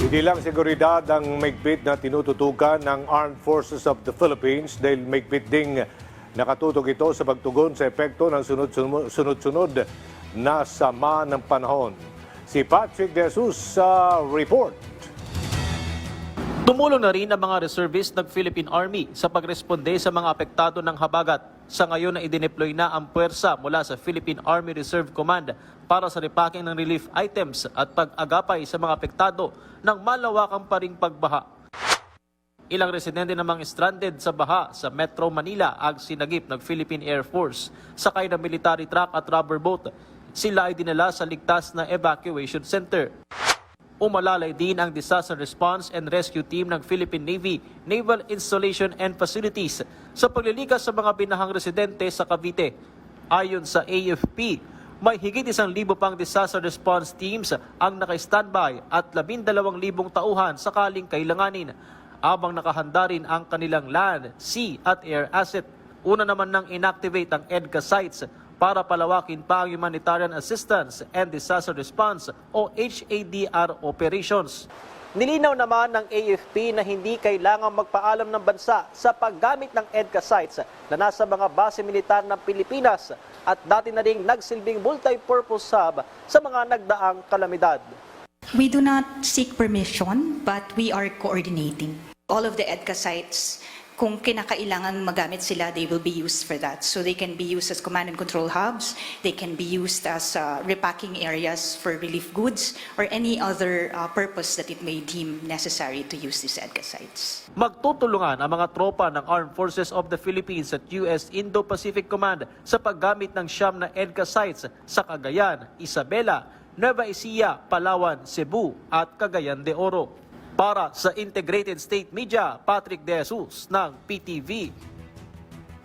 Hindi lang seguridad ang maigpit na tinututukan ng Armed Forces of the Philippines dahil maigpit ding nakatutok ito sa pagtugon sa epekto ng sunod-sunod na sama ng panahon. Si Patrick De Jesus sa report. Tumulong na rin ang mga reservist ng Philippine Army sa pagresponde sa mga apektado ng habagat. Sa ngayon na idineploy na ang puwersa mula sa Philippine Army Reserve Command para sa repacking ng relief items at pag-agapay sa mga apektado ng malawakang paring pagbaha. Ilang residente namang stranded sa baha sa Metro Manila ang sinagip ng Philippine Air Force sakay ng military truck at rubber boat. Sila ay dinala sa ligtas na evacuation center. Umalalay din ang Disaster Response and Rescue Team ng Philippine Navy, Naval Installation and Facilities sa paglilikas sa mga binahang residente sa Cavite. Ayon sa AFP, may higit 1,000 pang disaster response teams ang naka-standby at 12,000 tauhan sakaling kailanganin, abang nakahanda rin ang kanilang land, sea at air asset. Una naman nang inactivate ang EDCA sites para palawakin pa ang Humanitarian Assistance and Disaster Response o HADR operations. Nilinaw naman ng AFP na hindi kailangang magpaalam ng bansa sa paggamit ng EDCA sites na nasa mga base militar ng Pilipinas at dati na ring nagsilbing multi-purpose hub sa mga nagdaang kalamidad. We do not seek permission, but we are coordinating. All of the EDCA sites, kung kinakailangan magamit sila, they will be used for that. So they can be used as command and control hubs, they can be used as repacking areas for relief goods, or any other purpose that it may deem necessary to use these EDCA sites. Magtutulungan ang mga tropa ng Armed Forces of the Philippines at US Indo-Pacific Command sa paggamit ng siyam na EDCA sites sa Cagayan, Isabela, Nueva Ecija, Palawan, Cebu at Cagayan de Oro. Para sa Integrated State Media, Patrick De Jesus ng PTV.